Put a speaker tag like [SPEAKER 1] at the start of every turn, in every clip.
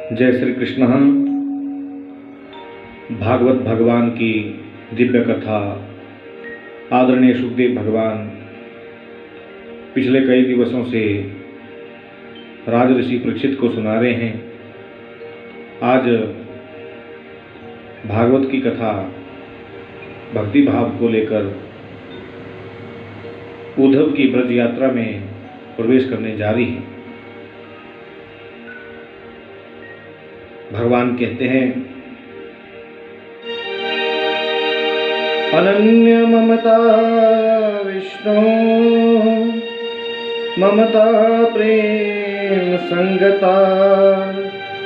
[SPEAKER 1] जय श्री कृष्ण। भागवत भगवान की दिव्य कथा आदरणीय सुखदेव भगवान पिछले कई दिवसों से राजऋषि परीक्षित को सुना रहे हैं। आज भागवत की कथा भक्ति भाव को लेकर उद्धव की ब्रज यात्रा में प्रवेश करने जा रही है। भगवान कहते हैं, अनन्य ममता विष्णु ममता प्रेम संगता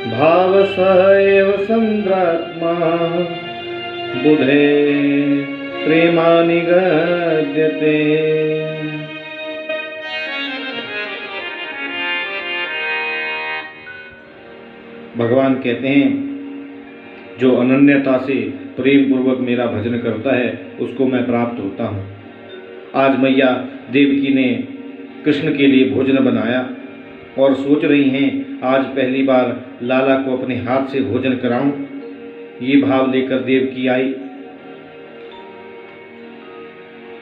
[SPEAKER 1] भाव सएव संद्रात्मा बुधे प्रेमा निगद्यते। भगवान कहते हैं, जो अनन्यता से प्रेम पूर्वक मेरा भजन करता है उसको मैं प्राप्त होता हूँ। आज मैया देवकी ने कृष्ण के लिए भोजन बनाया और सोच रही हैं आज पहली बार लाला को अपने हाथ से भोजन कराऊं। ये भाव लेकर देवकी आई,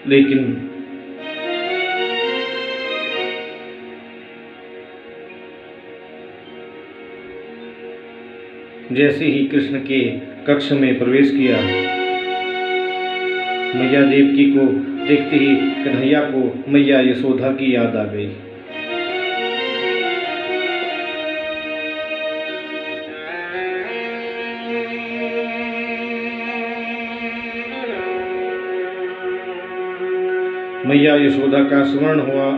[SPEAKER 1] लेकिन जैसे ही कृष्ण के कक्ष में प्रवेश किया, मैया देवकी को देखते ही कन्हैया को मैया यशोदा की याद आ गई। मैया यशोदा का स्मरण हुआ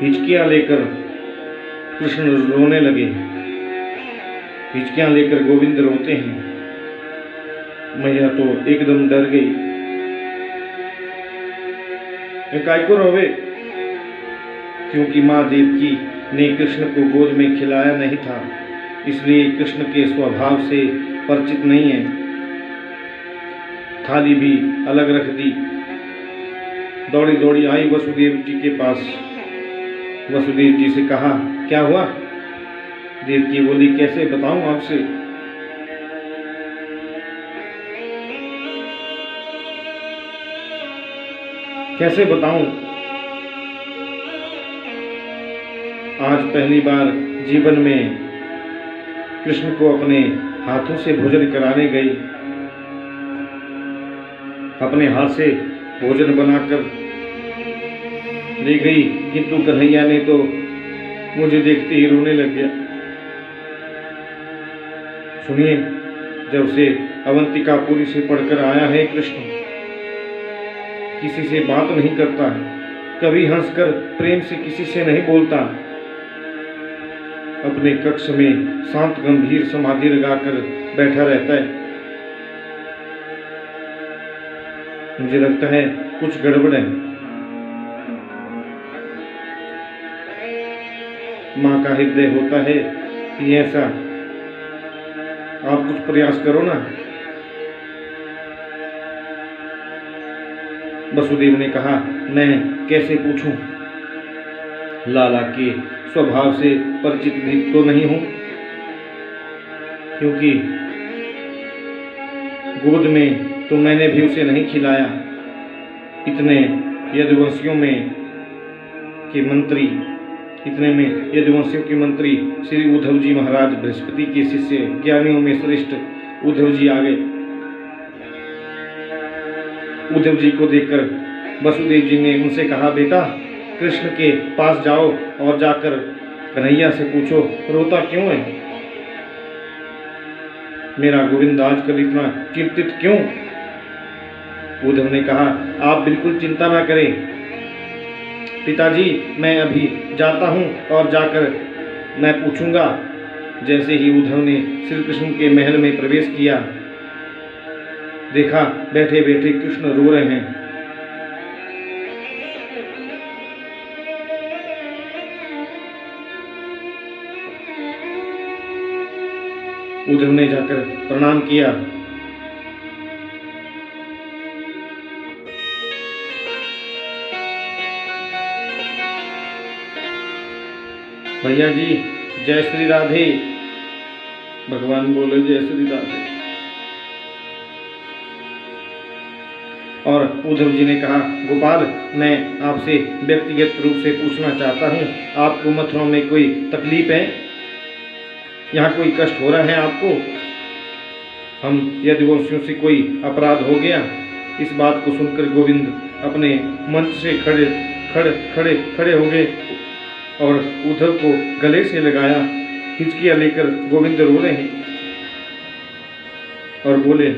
[SPEAKER 1] हिचकियां लेकर कृष्ण रोने लगे। हिचकियां लेकर गोविंद रोते हैं। मैया तो एकदम डर गई। काय को रोवे? क्योंकि माँ देवकी ने कृष्ण को गोद में खिलाया नहीं था, इसलिए कृष्ण के स्वभाव से परिचित नहीं है। थाली भी अलग रख दी। दौड़ी दौड़ी आई वसुदेव जी के पास। वसुदेव जी से कहा, क्या हुआ? देवकी बोली, कैसे बताऊं आपसे? कैसे बताऊं? आज पहली बार जीवन में कृष्ण को अपने हाथों से भोजन कराने गई। अपने हाथ से भोजन बनाकर ले गई, किंतु कन्हैया ने तो मुझे देखते ही रोने लग गया। सुनिए, जब से अवंतिकापुरी से पढ़कर आया है कृष्ण, किसी से बात नहीं करता है, कभी हंसकर प्रेम से किसी से नहीं बोलता, अपने कक्ष में शांत गंभीर समाधि लगाकर बैठा रहता है। मुझे लगता है कुछ गड़बड़ है। माँ का हृदय होता है कि ऐसा, आप कुछ प्रयास करो ना। वसुदेव ने कहा, मैं कैसे पूछूं? लाला के स्वभाव से परिचित भी तो नहीं हूं, क्योंकि गोद में तो मैंने भी उसे नहीं खिलाया। इतने यदुवंशियों के मंत्री श्री उद्धव जी महाराज, बृहस्पति के शिष्य, ज्ञानियों में श्रेष्ठ उद्धव जी आ गए। उद्धव जी को देखकर वसुदेव जी ने उनसे कहा, बेटा कृष्ण के पास जाओ और जाकर कन्हैया से पूछो रोता क्यों है? मेरा गोविंद आजकल इतना चिंतित क्यों? उद्धव ने कहा, आप बिल्कुल चिंता ना करें पिताजी, मैं अभी जाता हूँ और जाकर मैं पूछूंगा। जैसे ही उद्धव ने श्री कृष्ण के महल में प्रवेश किया, देखा बैठे बैठे कृष्ण रो रहे हैं। उद्धव ने जाकर प्रणाम किया। भैया जी, जय श्री राधे। भगवान बोले, जय श्री राधे। और उद्धव जी ने कहा, गोपाल, मैं आपसे व्यक्तिगत रूप से पूछना चाहता हूँ, आपको मथुरा में कोई तकलीफ है? यहाँ कोई कष्ट हो रहा है आपको? हम यदुवंशियों से कोई अपराध हो गया? इस बात को सुनकर गोविंद अपने मंच से खड़े हो गए और उद्धव को गले से लगाया। हिचकियाँ लेकर गोविंद रो रहे हैं और बोले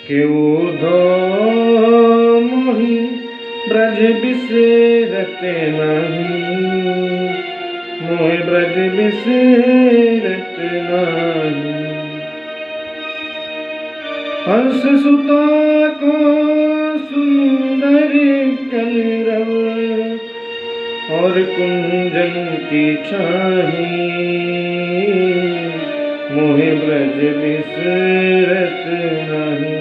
[SPEAKER 1] कि उद्धव मोहि ब्रज बिसरत नहीं, मोहि ब्रज बिसरत नहीं। हंस सुता को सुंदर कलरव और कुंजन की छाही, मोहि ब्रज बिसरत नहीं।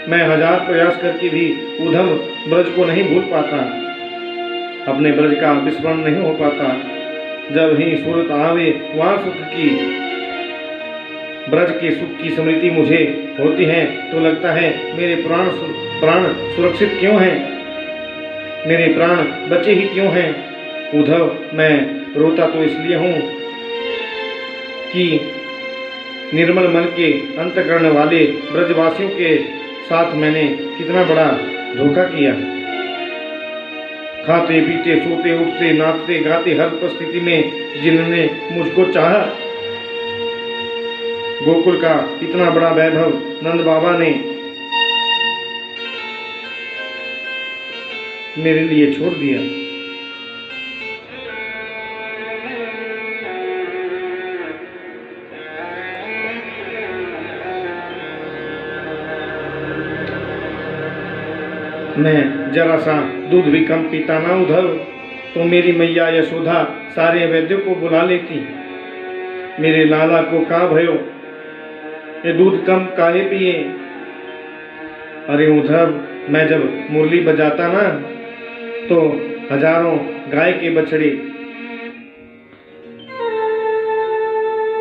[SPEAKER 1] मैं हजार प्रयास करके भी उद्धव ब्रज को नहीं भूल पाता, अपने ब्रज का विस्मरण नहीं हो पाता। जब ही सूरत आवे वहाँ सुख की, ब्रज के सुख की स्मृति मुझे होती है तो लगता है मेरे प्राण सुरक्षित क्यों हैं, मेरे प्राण बचे ही क्यों हैं। उद्धव, मैं रोता तो इसलिए हूँ कि निर्मल मन के अंतःकरण वाले ब्रजवासियों के साथ मैंने कितना बड़ा धोखा किया। खाते पीते सोते उठते नाचते गाते हर परिस्थिति में जिन्होंने मुझको चाहा, गोकुल का इतना बड़ा वैभव नंद बाबा ने मेरे लिए छोड़ दिया। मैं जरा सा दूध भी कम पीता ना उद्धव, तो मेरी मैया यशोदा सारे वैद्यों को बुला लेती। मेरे लाला को कहा भयो, ये दूध कम काहे पिए? अरे उद्धव, मैं जब मुरली बजाता ना तो हजारों गाय के बछड़े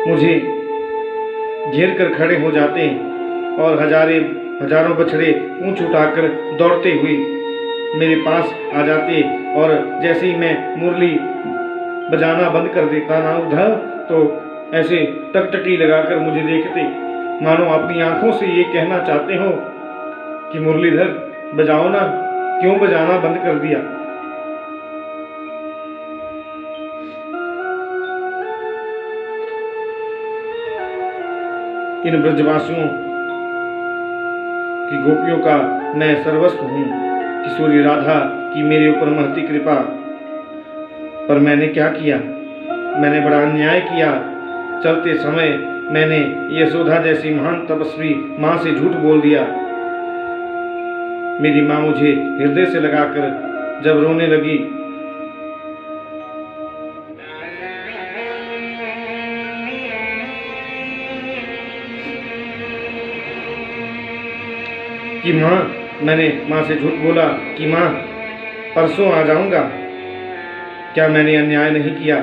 [SPEAKER 1] मुझे घेर कर खड़े हो जाते और हजारों बछड़े ऊंच उठाकर दौड़ते हुए मेरे पास आ जाते, और जैसे ही मैं मुरली बजाना बंद कर देता ना उद्धव, तो ऐसे टकटकी लगाकर मुझे देखते, मानो अपनी आंखों से ये कहना चाहते हो कि मुरलीधर बजाओ ना, क्यों बजाना बंद कर दिया? इन ब्रजवासियों की गोपियों का मैं सर्वस्व हूँ, किशोरी राधा की मेरे ऊपर महती कृपा। पर मैंने क्या किया? मैंने बड़ा अन्याय किया। चलते समय मैंने यशोदा जैसी महान तपस्वी माँ से झूठ बोल दिया। मेरी माँ मुझे हृदय से लगाकर जब रोने लगी कि माँ, मैंने माँ से झूठ बोला कि माँ परसों आ जाऊंगा। क्या मैंने अन्याय नहीं किया?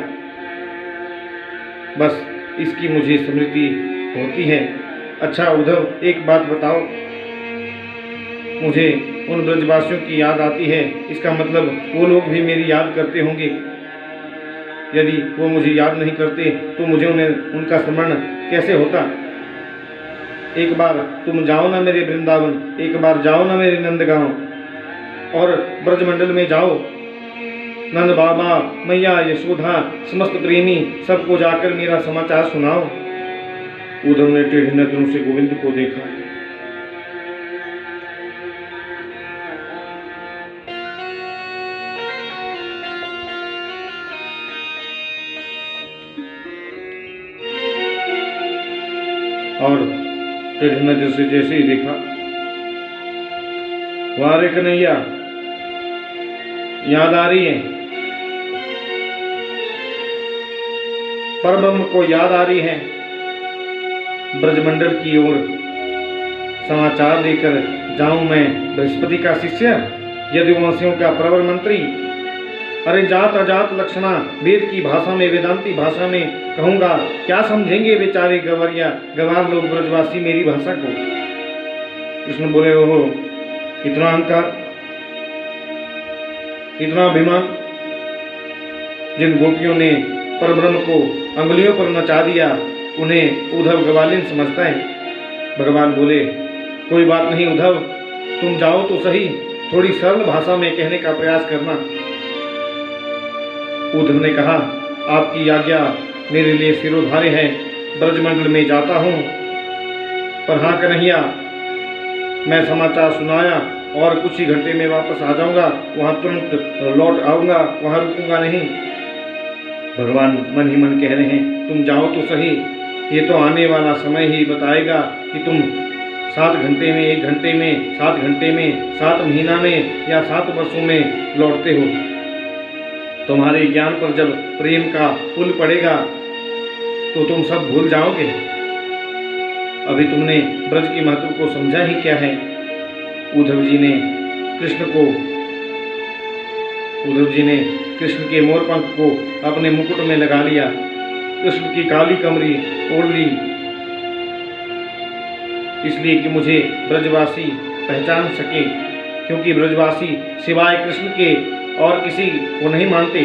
[SPEAKER 1] बस इसकी मुझे स्मृति होती है। अच्छा उद्धव, एक बात बताओ, मुझे उन ब्रजवासियों की याद आती है, इसका मतलब वो लोग भी मेरी याद करते होंगे। यदि वो मुझे याद नहीं करते तो मुझे उनका स्मरण कैसे होता? एक बार तुम जाओ ना मेरे वृंदावन, एक बार जाओ ना मेरे नंदगांव, और ब्रजमंडल में जाओ। नंद बाबा, मैया यशोदा, समस्त प्रेमी सबको जाकर मेरा समाचार सुनाओ। उद्धव ने टेढ़ी नजरों से गोविंद को देखा। और टेढ़ी नजर से जैसे ही देखा, वारे कन्हैया, याद आ रही है? परब्रह्म को याद आ रही है? ब्रजमंडल की ओर समाचार लेकर जाऊं मैं, बृहस्पति का शिष्य, यदुवंशियों का प्रवर मंत्री, अरे जात अजात लक्षणा, वेद की भाषा में, वेदांती भाषा में कहूँगा, क्या समझेंगे बेचारे गंवरिया गंवार लोग ब्रजवासी मेरी भाषा को। कृष्ण बोले, ओहो इतना अहंकार, इतना अभिमान। जिन गोपियों ने परब्रह्म को अंगुलियों पर नचा दिया उन्हें उद्धव गवालिन समझता है। भगवान बोले, कोई बात नहीं उद्धव, तुम जाओ तो सही, थोड़ी सरल भाषा में कहने का प्रयास करना। उद्धव ने कहा, आपकी आज्ञा मेरे लिए सिरोधार्य है, ब्रजमंडल में जाता हूँ, पर हाँ कन्हैया, मैं समाचार सुनाया और कुछ ही घंटे में वापस आ जाऊंगा, वहां तुरंत लौट आऊंगा, वहां रुकूंगा नहीं। भगवान मन ही मन कह रहे हैं, तुम जाओ तो सही, ये तो आने वाला समय ही बताएगा कि तुम 7 घंटे में, 1 घंटे में, 7 घंटे में, 7 महीना में या 7 वर्षों में लौटते हो। तुम्हारे ज्ञान पर जब प्रेम का पुल पड़ेगा तो तुम सब भूल जाओगे। अभी तुमने ब्रज की महत्व को समझा ही क्या है। उद्धव जी ने कृष्ण के मोरपंख को अपने मुकुट में लगा लिया, कृष्ण की काली कमरी ओढ़ ली, इसलिए कि मुझे ब्रजवासी पहचान सके, क्योंकि ब्रजवासी सिवाय कृष्ण के और किसी को नहीं मानते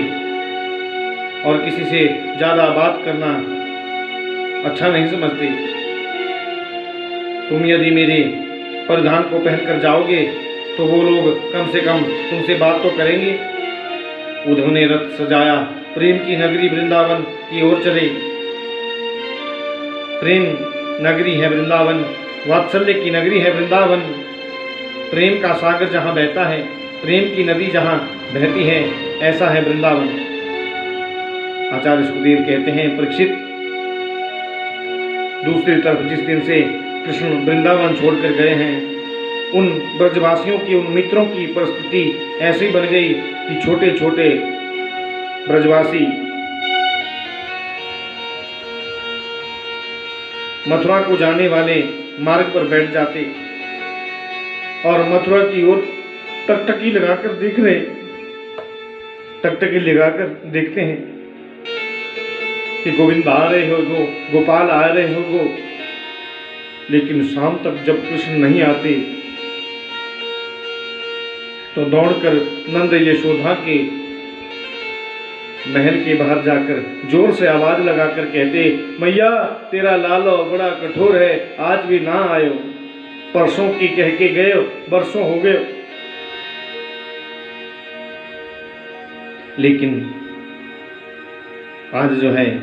[SPEAKER 1] और किसी से ज्यादा बात करना अच्छा नहीं समझते। तुम यदि मेरे परिधान को पहनकर जाओगे तो वो लोग कम से कम तुमसे बात तो करेंगे। उद्धव ने रथ सजाया, प्रेम की नगरी वृंदावन की ओर चले। प्रेम नगरी है वृंदावन, वात्सल्य की नगरी है वृंदावन, प्रेम का सागर जहाँ बहता है, प्रेम की नदी जहाँ बहती है, ऐसा है वृंदावन। आचार्य सुखदेव कहते हैं, परीक्षित, दूसरी तरफ जिस दिन से कृष्ण वृंदावन छोड़कर गए हैं, उन ब्रजवासियों की, उन मित्रों की परिस्थिति ऐसी बन गई कि छोटे छोटे ब्रजवासी मथुरा को जाने वाले मार्ग पर बैठ जाते और मथुरा की ओर टकटकी लगाकर देखते हैं कि गोविंद आ रहे हो गो, गोपाल आ रहे हो गो। लेकिन शाम तक जब कृष्ण नहीं आते तो दौड़कर नंद यशोदा के महल के बाहर जाकर जोर से आवाज लगाकर कहते, मैया तेरा लालो बड़ा कठोर है, आज भी ना आयो, परसों की कह के गए, बरसों हो गए। लेकिन आज जो है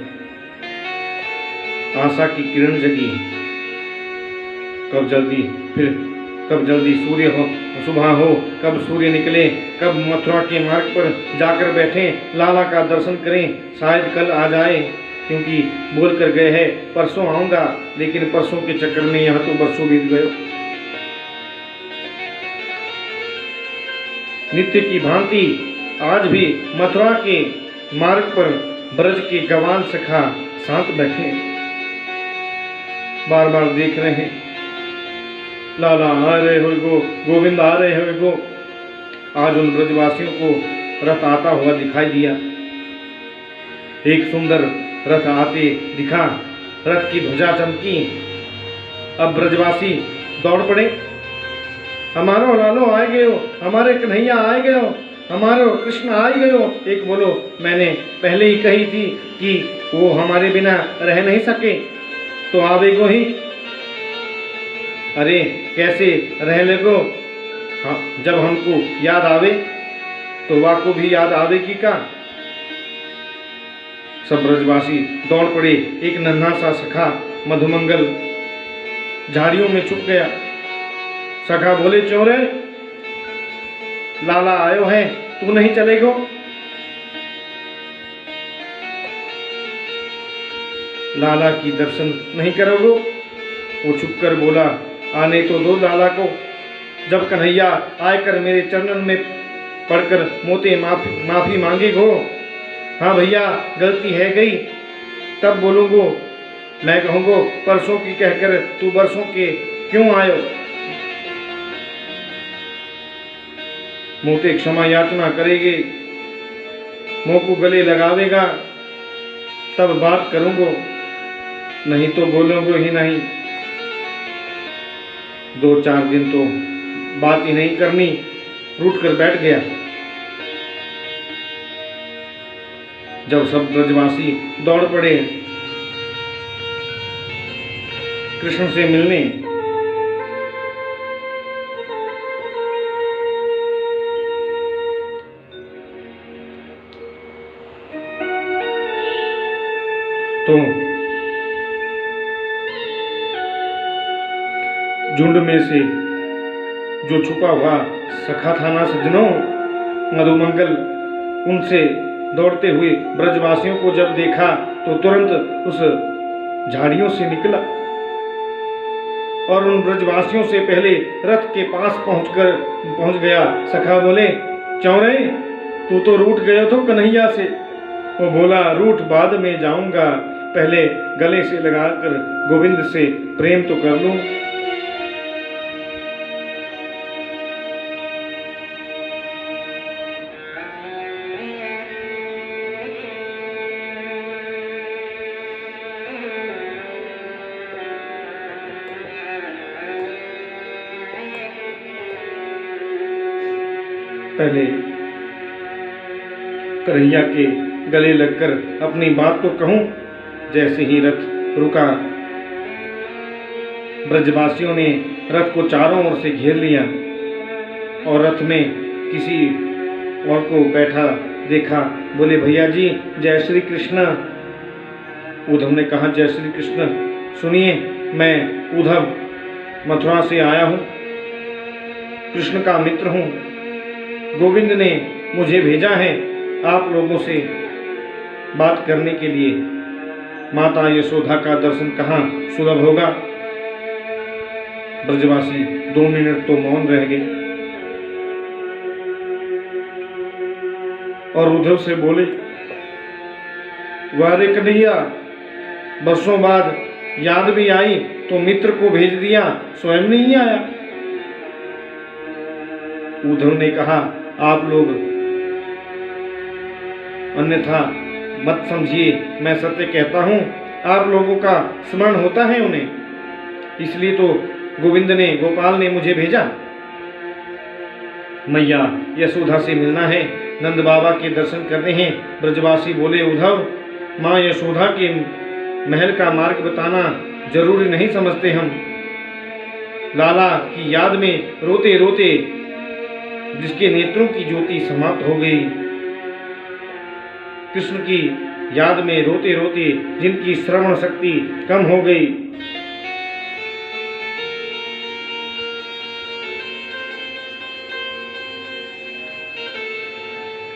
[SPEAKER 1] आशा की किरण जगी, कब जल्दी सूर्य हो, सुबह हो, कब सूर्य निकले, कब मथुरा के मार्ग पर जाकर बैठे, लाला का दर्शन करें, शायद कल आ जाए, क्योंकि बोल कर गए हैं परसों आऊंगा, लेकिन परसों के चक्कर में यहाँ तो बरसों बीत गए। नित्य की भांति आज भी मथुरा के मार्ग पर ब्रज के गवान सखा शांत बैठे, बार बार देख रहे हैं, लाला आ रहे हो गो, गोविंद आ रहे हो गो। आज उन ब्रजवासियों को रथ आता हुआ दिखाई दिया। एक सुंदर रथ आते दिखा, रथ की ध्वजा चमकी। अब ब्रजवासी दौड़ पड़े, हमारो लालो आए गए हो, हमारे कन्हैया आए गए हो, हमारो कृष्ण आ गए हो। एक बोलो, मैंने पहले ही कही थी कि वो हमारे बिना रह नहीं सके, तो आवेगो ही। अरे कैसे रह लेगो, हाँ, जब हमको याद आवे तो वा को भी याद आवेगी का। सब ब्रजवासी दौड़ पड़े। एक नन्हा सा सखा मधुमंगल झाड़ियों में छुप गया। सखा बोले, चोरे लाला आयो है, तू नहीं चलेगो? लाला की दर्शन नहीं करोगो? वो छुप कर बोला, आने तो दो लाला को, जब कन्हैया आकर मेरे चरणन में पड़कर मोते माफी मांगेगो, हाँ भैया गलती है गई, तब बोलूँगो। मैं कहूँगो परसों की कहकर तू बरसों के क्यों आयो? मोते क्षमा याचना करेंगे मुँह को गले लगावेगा तब बात करूँगा, नहीं तो बोलूँगा ही नहीं। 2-4 दिन तो बात ही नहीं करनी, रूठ कर बैठ गया। जब सब ब्रजवासी दौड़ पड़े कृष्ण से मिलने, तो झुंड में से जो छुपा हुआ सखा था ना सज्जनों, मधुमंगल, उनसे दौड़ते हुए ब्रजवासियों को जब देखा तो तुरंत उस झाड़ियों से निकला और उन ब्रजवासियों से पहले रथ के पास पहुंच गया। सखा बोले, चौरे तू तो रूठ गया तो कन्हैया से। वो बोला, रूठ बाद में जाऊंगा, पहले गले से लगाकर गोविंद से प्रेम तो कर लूं। पहले कन्हैया के गले लगकर अपनी बात तो कहूं। जैसे ही रथ रुका, ब्रजवासियों ने रथ को चारों ओर से घेर लिया और रथ में किसी और को बैठा देखा। बोले, भैया जी जय श्री कृष्ण। उद्धव ने कहा, जय श्री कृष्ण। सुनिए, मैं उद्धव मथुरा से आया हूँ, कृष्ण का मित्र हूँ। गोविंद ने मुझे भेजा है आप लोगों से बात करने के लिए। माता यशोदा का दर्शन कहाँ सुलभ होगा। ब्रजवासी 2 मिनट तो मौन रह गए और उद्धव से बोले, वारे कन्हैया, बरसों बाद याद भी आई तो मित्र को भेज दिया, स्वयं नहीं आया। उद्धव ने कहा, आप लोग अन्यथा मत समझिए, मैं सत्य कहता हूँ, आप लोगों का स्मरण होता है उन्हें, इसलिए तो गोविंद ने, गोपाल ने मुझे भेजा। मैया यशोदा से मिलना है, नंद बाबा के दर्शन करने हैं। ब्रजवासी बोले, उद्धव, माँ यशोदा के महल का मार्ग बताना जरूरी नहीं समझते हम। लाला की याद में रोते रोते जिसके नेत्रों की ज्योति समाप्त हो गई, कृष्ण की याद में रोते रोते जिनकी श्रवण शक्ति कम हो गई,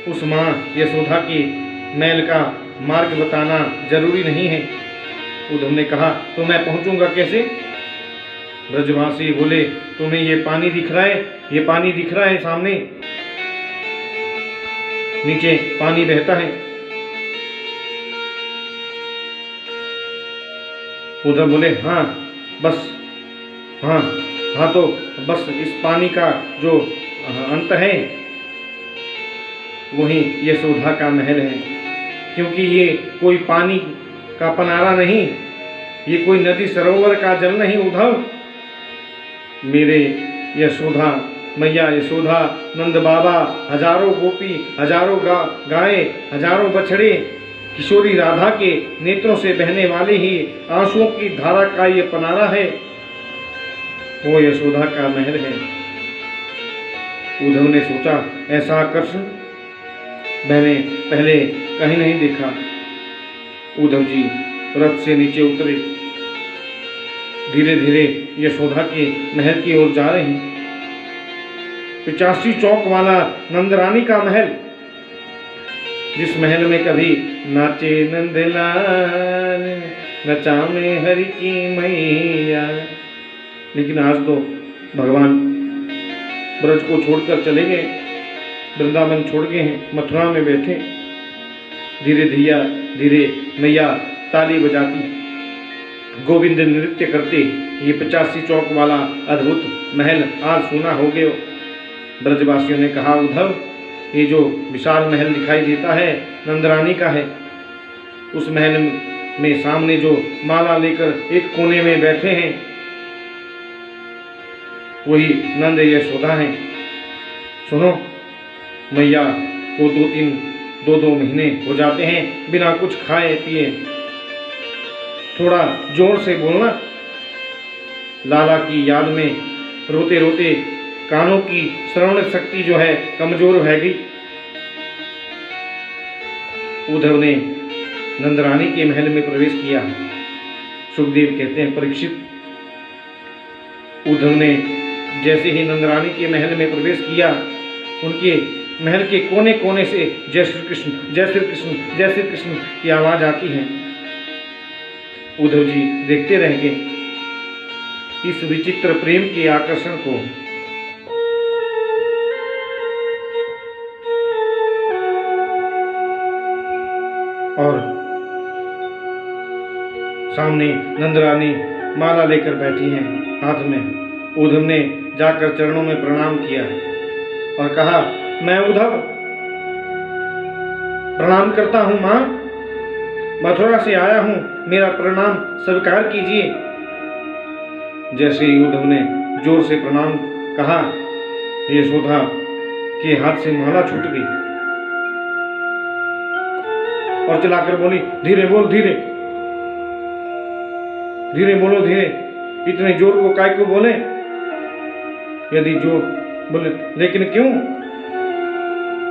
[SPEAKER 1] उस माँ यशोदा के महल का मार्ग बताना जरूरी नहीं है। उद्धव ने कहा, तो मैं पहुंचूंगा कैसे? ब्रजवासी बोले, तुम्हें ये पानी दिख रहा है, ये पानी दिख रहा है सामने, नीचे पानी बहता है। उद्धव बोले, हाँ बस, हाँ तो बस इस पानी का जो अंत है वही यशोदा का महल है, क्योंकि ये कोई पानी का पनारा नहीं, ये कोई नदी सरोवर का जल नहीं। उद्धव, मेरे यशोदा, मैया यशोदा, नंद बाबा, हजारों गोपी, हजारों गाय, हजारों बछड़े, किशोरी राधा के नेत्रों से बहने वाले ही आंसुओं की धारा का ये पनारा है, वो यशोदा का महल है। उद्धव ने सोचा, ऐसा आकर्षण मैंने पहले कहीं नहीं देखा। उद्धव जी रथ से नीचे उतरे, धीरे धीरे यशोदा के महल की ओर जा रहे हैं। 85 चौक वाला नंदरानी का महल, जिस महल में कभी नाचे नंदलाल, नचा में हरि की मैया, लेकिन आज तो भगवान ब्रज को छोड़कर चले गए, वृंदावन छोड़ गए हैं, मथुरा में बैठे। धीरे धीरे मैया ताली बजाती, गोविंद नृत्य करते, ये 85 चौक वाला अद्भुत महल आज सूना हो गया। ब्रजवासियों ने कहा, उद्धव ये जो विशाल महल दिखाई देता है नंदरानी का है। उस महल में सामने जो माला लेकर एक कोने में बैठे हैं वही नंद यशोदा हैं। सुनो, मैया को 2 महीने हो जाते हैं बिना कुछ खाए पिए। थोड़ा जोर से बोलना, लाला की याद में रोते रोते कानों की श्रवण शक्ति जो है कमजोर हो गई। उद्धव ने नंदरानी के महल में प्रवेश किया। सुखदेव कहते हैं, परीक्षित, उद्धव ने जैसे ही नंदरानी के महल में प्रवेश किया, उनके महल के कोने कोने से जय श्री कृष्ण, जय श्री कृष्ण, जय श्री कृष्ण की आवाज आती है। उद्धव जी देखते रह गए इस विचित्र प्रेम के आकर्षण को। और सामने नंदरानी माला लेकर बैठी हैं हाथ में। उद्धव ने जाकर चरणों में प्रणाम किया और कहा, मैं उद्धव प्रणाम करता हूं मां, मथुरा से आया हूं, मेरा प्रणाम स्वीकार कीजिए। जैसे ही उद्धव ने जोर से प्रणाम कहा, यशोदा के हाथ से माला छूट गई और चलाकर बोली, धीरे बोल, धीरे धीरे बोलो, धीरे, इतने जोर को काय को बोले? यदि जोर बोले, लेकिन क्यों?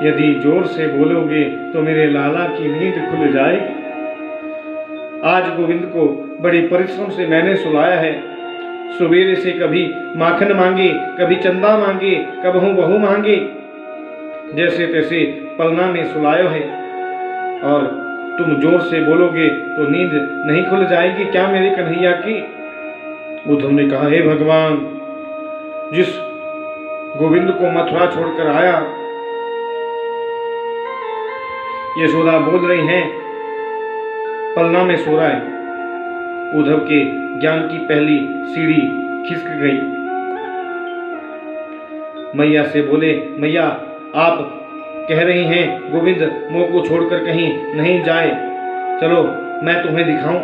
[SPEAKER 1] यदि जोर से बोलोगे तो मेरे लाला की नींद खुल जाएगी। आज गोविंद को बड़ी परिश्रम से मैंने सुलाया है। सवेरे से कभी माखन मांगे, कभी चंदा मांगे, कबहू बहू मांगे, जैसे तैसे पलना में सुलायो है। और तुम जोर से बोलोगे तो नींद नहीं खुल जाएगी क्या मेरे कन्हैया की? उद्धव ने कहा, हे भगवान, जिस गोविंद को मथुरा छोड़कर आया, यशोदा बोल रही हैं पलना में सो रहा है। उद्धव के ज्ञान की पहली सीढ़ी खिसक गई। मैया से बोले, मैया आप कह रही हैं गोविंद मोह को छोड़कर कहीं नहीं जाए, चलो मैं तुम्हें दिखाऊं।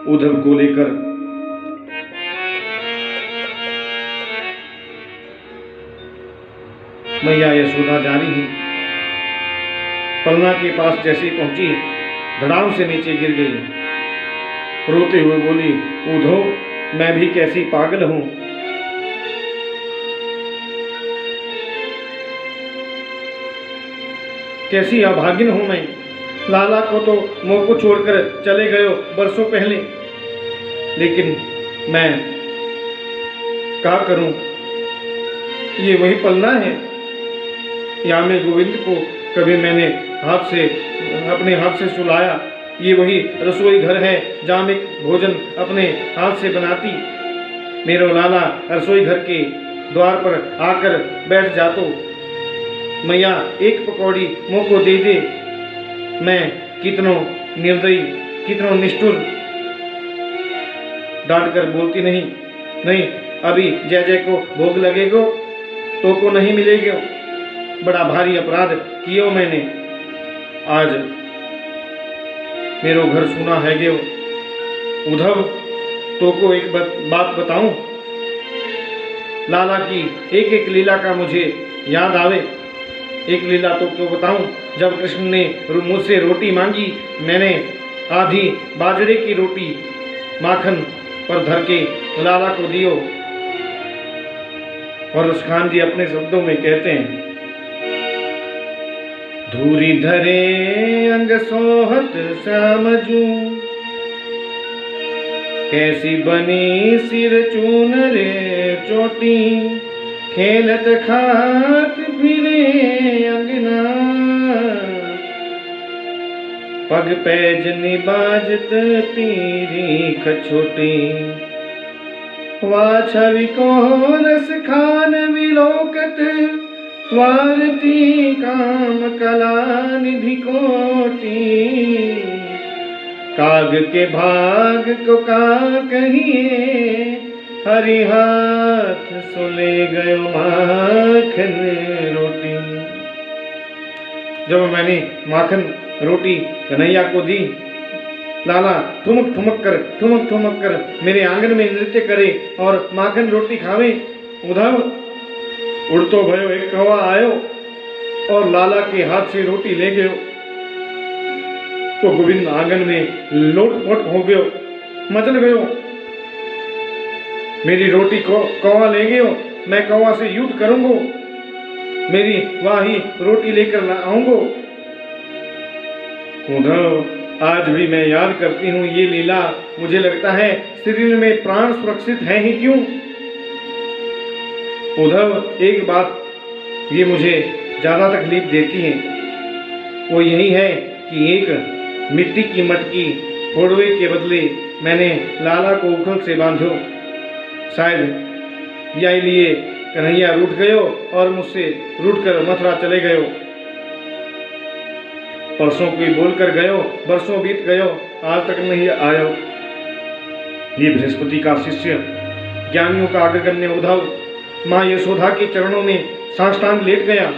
[SPEAKER 1] उद्धव को लेकर मैया यशोदा जा रही हैं। पलना के पास जैसे पहुंची, धड़ाम से नीचे गिर गई। रोते हुए बोली, उद्धव मैं भी कैसी पागल हूं। कैसी अभागिन हूं मैं। लाला को तो मोह को छोड़कर चले गए बरसों पहले, लेकिन मैं क्या करूं? ये वही पलना है। यहाँ में गोविंद को कभी मैंने अपने हाथ से सुलाया। ये वही रसोई घर है जहाँ मैं भोजन अपने हाथ से बनाती। मेरा लाला रसोई घर के द्वार पर आकर बैठ जातो। मैया एक पकौड़ी मुँह को दे दे। मैं कितनों निर्दयी, कितनों निष्ठुर, डांट कर बोलती नहीं, नहीं अभी जय जय को भोग लगेगो तो को नहीं मिलेगा। बड़ा भारी अपराध कियो मैंने। आज मेरो घर सुना है गे। उद्धव तो को एक बात बताऊं, लाला की एक एक लीला का मुझे याद आवे। एक लीला तो क्यों बताऊं, जब कृष्ण ने मुझसे रोटी मांगी, मैंने आधी बाजरे की रोटी माखन पर धर के लाला को दियो। और उस खान जी अपने शब्दों में कहते हैं, धूरी धरे अंग सोहत समझू, कैसी बनी सिर चून रे चोटी, खेलत खात फिरे अंगना, पग पैज निबाजत पीरी खछोटी, वा छवि को रस खान विलोकत, वारती काम कला निधि कोटी, काग के भाग को का कहिए, हरि हाथ सोले गयो माखन रोटी। जब मैंने माखन रोटी कन्हैया को दी, लाला ठुमक ठुमक कर मेरे आंगन में नृत्य करे और माखन रोटी खावे। उधव उड़तो भयो एक कौवा आयो और लाला के हाथ से रोटी ले गयो। तो गोविंद आंगन में लोटपोट हो गयो, मचल गयो। मेरी रोटी को कौवा ले गयो, मैं कौवा से युद्ध करूंगो, मेरी वाही रोटी लेकर आऊंगो। उधव आज भी मैं याद करती हूँ ये लीला, मुझे लगता है शरीर में प्राण सुरक्षित है ही क्यों। उधव एक बात ये मुझे ज्यादा तकलीफ देती है, वो यही है कि एक मिट्टी की मटकी फोड़वे के बदले मैंने लाला को उखल से बांधो। शायद यही लिए कन्हैया रूठ गयो और मुझसे रूठ कर मथुरा चले गयो। परसों कोई बोलकर गयो, बरसों बीत गयो, आज तक नहीं आयो। ये बृहस्पति का शिष्य ज्ञानियों का अग्रगण्य उद्धव माँ यशोदा के चरणों में साष्टांग लेट गया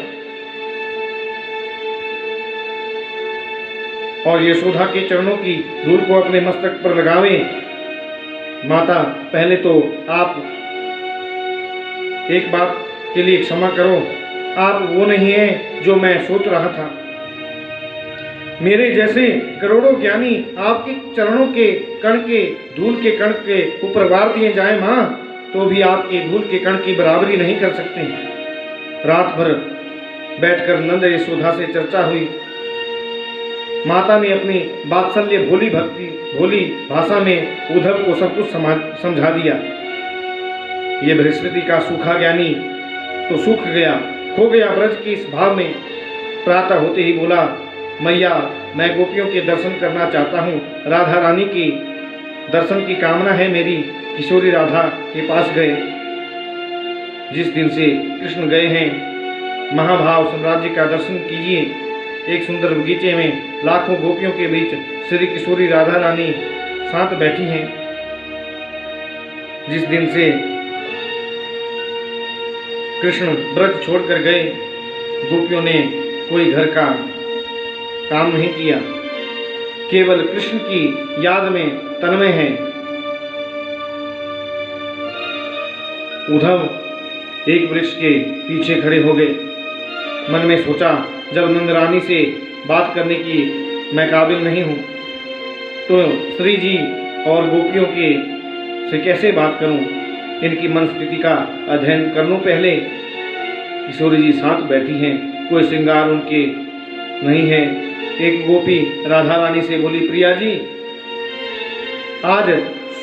[SPEAKER 1] और यशोदा के चरणों की धूल को अपने मस्तक पर लगावे। माता, पहले तो आप एक बात के लिए क्षमा करो, आप वो नहीं है जो मैं सोच रहा था। मेरे जैसे करोड़ों ज्ञानी आपके चरणों के कण के धूल के कण के ऊपर वार दिए जाए माँ, तो भी आपके धूल के कण की बराबरी नहीं कर सकते। रात भर बैठकर नंद यशोदा से चर्चा हुई। माता ने अपनी वात्सल्य भोली भाषा में उद्धव को सब कुछ समझा दिया। ये बृहस्पति का सूखा ज्ञानी तो सूख गया, खो गया ब्रज की इस भाव में। प्रातः होते ही बोला, मैया मैं गोपियों के दर्शन करना चाहता हूँ, राधा रानी की दर्शन की कामना है मेरी। किशोरी राधा के पास गए। जिस दिन से कृष्ण गए हैं, महाभाव साम्राज्य का दर्शन कीजिए। एक सुंदर बगीचे में लाखों गोपियों के बीच श्री किशोरी राधा रानी साथ बैठी हैं। जिस दिन से कृष्ण ब्रज छोड़कर गए, गोपियों ने कोई घर का काम नहीं किया, केवल कृष्ण की याद में तन्मय है। उद्धव एक वृक्ष के पीछे खड़े हो गए। मन में सोचा, जब नंद रानी से बात करने की मैं काबिल नहीं हूँ, तो श्री जी और गोपियों के से कैसे बात करूँ। इनकी मन स्थिति का अध्ययन कर लूँ पहले। किशोरी जी साथ बैठी हैं, कोई श्रृंगार उनके नहीं है। एक गोपी राधा रानी से बोली, प्रिया जी आज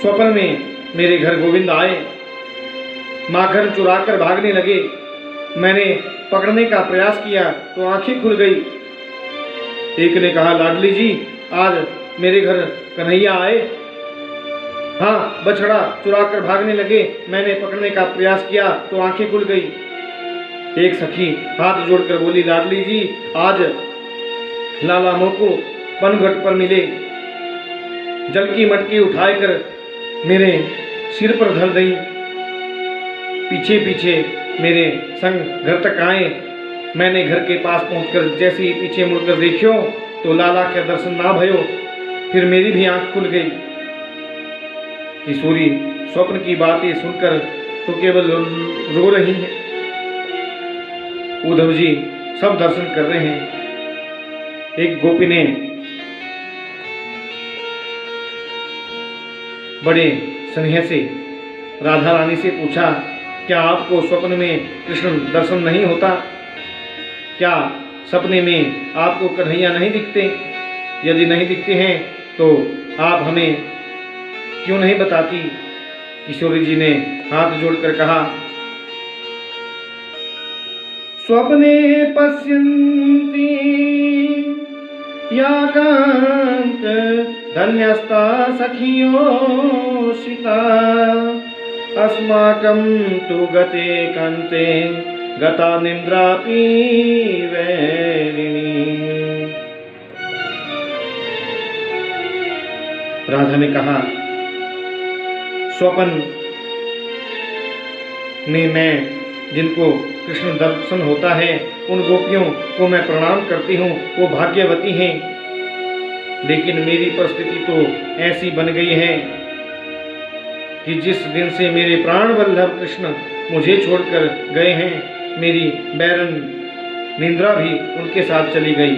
[SPEAKER 1] स्वप्न में मेरे घर गोविंद आए, माखन चुराकर भागने लगे। मैंने पकड़ने का प्रयास किया तो आंखें खुल गई। एक ने कहा, लाडली जी आज मेरे घर कन्हैया आए। हाँ, बछड़ा चुराकर भागने लगे, मैंने पकड़ने का प्रयास किया तो आंखें खुल गई। एक सखी हाथ जोड़कर बोली, लाडली जी आज लाला मोको पनघट पर मिले, जल की मटकी उठाकर मेरे सिर पर धर दी, पीछे पीछे मेरे संग घर तक आए। मैंने घर के पास पहुंचकर जैसे ही पीछे मुड़कर देखियो तो लाला का दर्शन ना भयो, फिर मेरी भी आंख खुल गई। किशोरी स्वप्न की बातें सुनकर तो केवल रो रही है। उद्धव जी सब दर्शन कर रहे हैं। एक गोपी ने बड़े स्नेह से राधा रानी से पूछा, क्या आपको स्वप्न में कृष्ण दर्शन नहीं होता? क्या सपने में आपको कन्हैया नहीं दिखते? यदि नहीं दिखते हैं तो आप हमें क्यों नहीं बताती? किशोरी जी ने हाथ जोड़कर कहा, स्वप्ने पश्यन्ति याकांत धन्यस्ता सखियोषिता, अस्माकं तु गते कान्ते गता निन्द्रापि वैरिणी। राधा ने कहा, स्वप्न में मैं जिनको कृष्ण दर्शन होता है उन गोपियों को मैं प्रणाम करती हूँ, वो भाग्यवती हैं। लेकिन मेरी परिस्थिति तो ऐसी बन गई है कि जिस दिन से मेरे प्राण वल्लभ कृष्ण मुझे छोड़कर गए हैं, मेरी बैरन निंद्रा भी उनके साथ चली गई।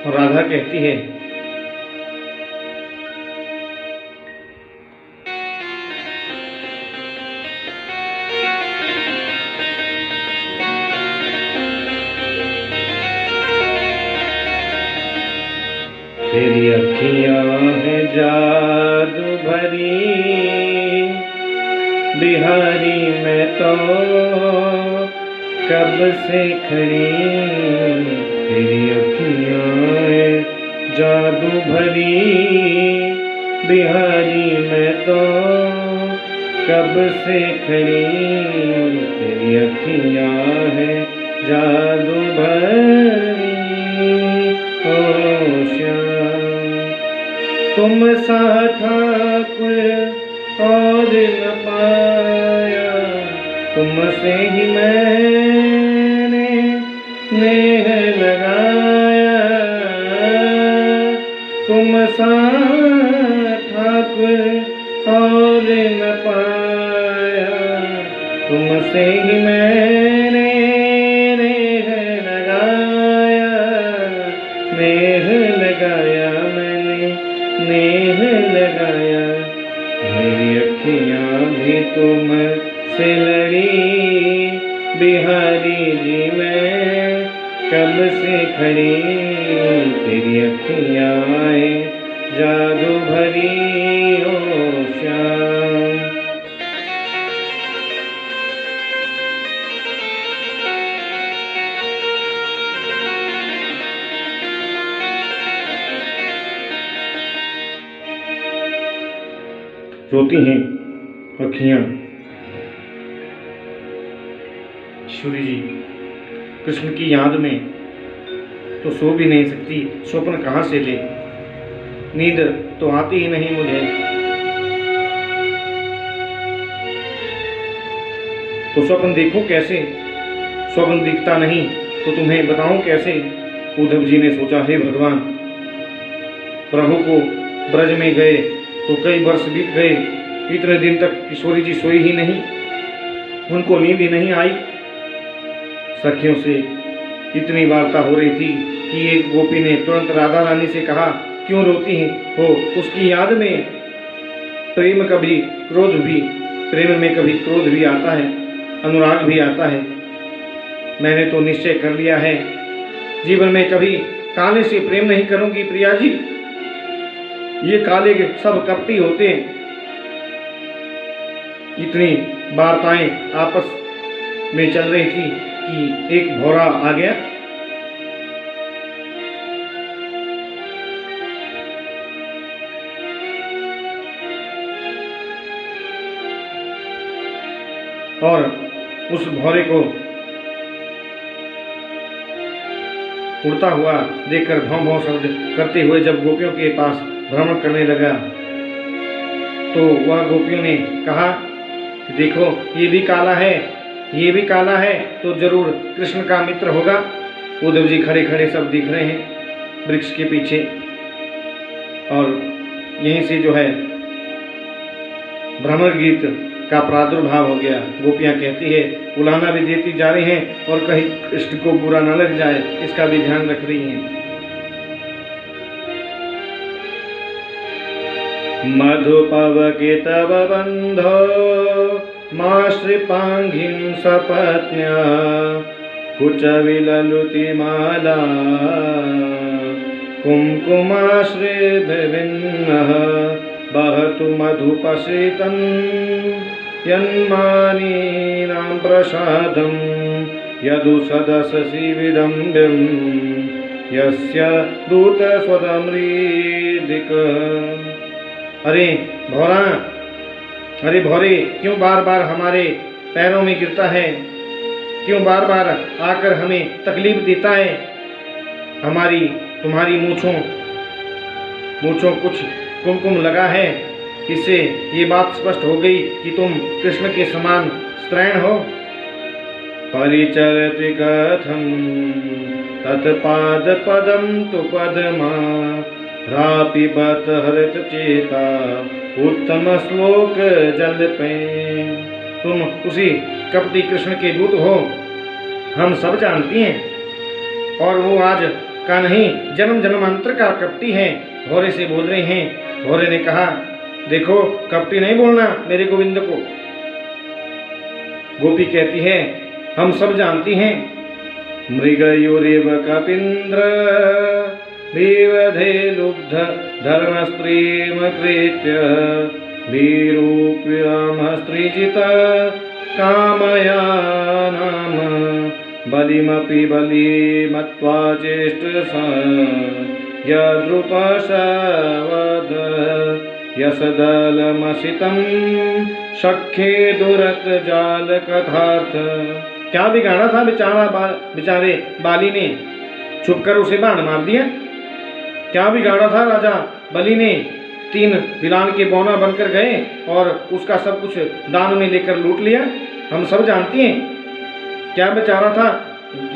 [SPEAKER 1] और राधा कहती है, तेरी अखियां है जादू भरी, बिहारी मैं तो कब से खड़ी। तेरी अखियां है जादू भरी, बिहारी मैं तो कब से खड़ी। तेरी अखियां है जादू भरी, ओ श्याम तुम सा ठाकुर और न पाया, तुमसे ही मैंने नेह लगाया। तुम सा ठाकुर और न पाया, तुमसे ही मैंने नेह लगाया। नेह लगाया मैंने, नेह लगाया। मेरी अखियां भी तुम से लड़ी, बिहारी जी मैं कब से खड़ी। तेरी अखियां है जादू भरी, ओ श्याम। रोती हैं अखियां। सूर्य जी कृष्ण की याद में तो सो भी नहीं सकती, स्वप्न कहाँ से ले। नींद तो आती ही नहीं मुझे। तो स्वप्न देखो कैसे, स्वप्न दिखता नहीं तो तुम्हें बताऊं कैसे। उद्धव जी ने सोचा, हे भगवान, प्रभु को ब्रज में गए तो कई वर्ष बीत गए, इतने दिन तक किशोरी जी सोई ही नहीं, उनको नींद ही नहीं आई। सखियों से इतनी वार्ता हो रही थी कि एक गोपी ने तुरंत राधा रानी से कहा, क्यों रोती हो? उसकी याद में प्रेम कभी क्रोध भी, प्रेम में कभी क्रोध भी आता है, अनुराग भी आता है। मैंने तो निश्चय कर लिया है, जीवन में कभी काले से प्रेम नहीं करूंगी प्रिया जी। ये काले के सब कपटी होते हैं। इतनी वार्ताएं आपस में चल रही थी कि एक भौरा आ गया। और उस भौरे को उड़ता हुआ देखकर भौं भौं शब्द करते हुए जब गोपियों के पास भ्रमण करने लगा तो वह गोपियों ने कहा कि देखो ये भी काला है, ये भी काला है, तो जरूर कृष्ण का मित्र होगा। उद्धव जी खड़े खड़े सब दिख रहे हैं वृक्ष के पीछे। और यहीं से जो है भ्रमर गीत का प्रादुर्भाव हो गया। गोपियां कहती है, उलाना भी देती जा रही हैं और कहीं कृष्ण को बुरा न लग जाए, इसका भी ध्यान रख रही हैं। मधुपवके तव बंधो माश्रिपांघिं सपत्न्या कुचविललुति माला कुंकुमाश्रिभिन्नः बहतु मधुपसितं यन्मानीनां प्रसादं यदु सदससि विडम्ब्यं यस्य दूतस्वदमृदिक। अरे भौरा, अरे भौरे, क्यों बार बार हमारे पैरों में गिरता है? क्यों बार बार आकर हमें तकलीफ देता है? हमारी तुम्हारी मूँछों कुछ कुमकुम लगा है, इससे ये बात स्पष्ट हो गई कि तुम कृष्ण के समान स्त्रैण हो। परिचरति कथं तत्पाद पदम तु पदमा रापिबत हरित चेता उत्तम श्लोक जल्पे। तुम उसी कपटी कृष्ण के दूत हो, हम सब जानती हैं, और वो आज का नहीं जन्म जन्मांतर का कपटी है। भौरे से बोल रहे हैं। भौरे ने कहा, देखो कपटी नहीं बोलना मेरे गोविंद को। गोपी कहती है, हम सब जानती हैं। मृगयोरेव कपीन्द्र विवधे लुब्ध धर्म स्त्रीमकृत्य विरूप्यम स्त्रीजित कामया नाम बलिमपि बलिमत्वा चेष्टस यद्रूपशवद यसदलमसितं सख्ये दुरत जाल कथार्थ। क्या बिगाड़ा था बेचारे बाली ने, छुपकर उसे बाण मार दिया। क्या बिगाड़ा था राजा बलि ने, 3 बिलान के बौना बनकर गए और उसका सब कुछ दान में लेकर लूट लिया। हम सब जानती हैं क्या बेचारा था,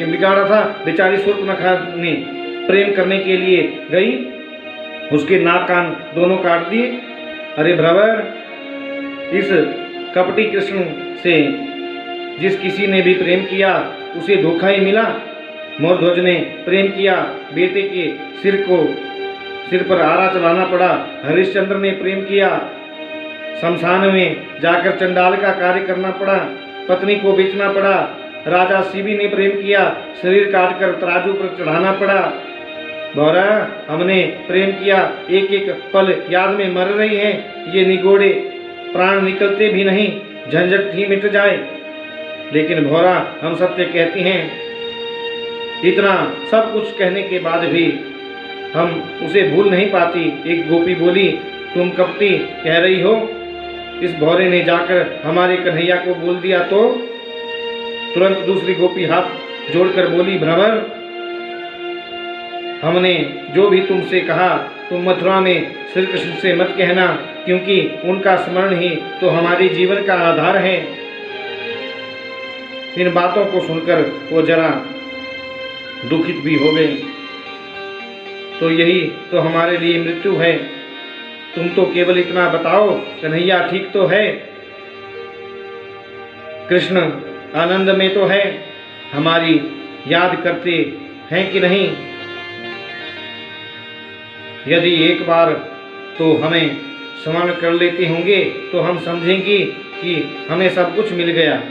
[SPEAKER 1] बिगाड़ा था। बेचारी शूर्पणखा ने प्रेम करने के लिए गई, उसके नाक कान दोनों काट दिए। अरे भ्रवर, इस कपटी कृष्ण से जिस किसी ने भी प्रेम किया उसे धोखा ही मिला। मोरध्वज ने प्रेम किया, बेटे के सिर पर आरा चलाना पड़ा। हरिश्चंद्र ने प्रेम किया, शमशान में जाकर चंडाल का कार्य करना पड़ा, पत्नी को बेचना पड़ा। राजा शिवी ने प्रेम किया, शरीर काटकर तराजू पर चढ़ाना पड़ा। भौरा, हमने प्रेम किया, एक एक पल याद में मर रही हैं। ये निगोड़े प्राण निकलते भी नहीं, झंझट ही मिट जाए। लेकिन भौरा, हम सत्य कहती हैं, इतना सब कुछ कहने के बाद भी हम उसे भूल नहीं पाती। एक गोपी बोली, तुम कपटी कह रही हो। इस भौरे ने जाकर हमारे कन्हैया को बोल दिया तो? तुरंत दूसरी गोपी हाथ जोड़कर बोली, भ्रमर, हमने जो भी तुमसे कहा तुम मथुरा में श्री कृष्ण से मत कहना, क्योंकि उनका स्मरण ही तो हमारे जीवन का आधार है। इन बातों को सुनकर वो जरा दुखित भी हो गए। तो यही तो हमारे लिए मृत्यु है। तुम तो केवल इतना बताओ, कन्हैया ठीक तो है, कृष्ण आनंद में तो है, हमारी याद करते हैं कि नहीं? यदि एक बार तो हमें स्मरण कर लेते होंगे तो हम समझेंगे कि हमें सब कुछ मिल गया।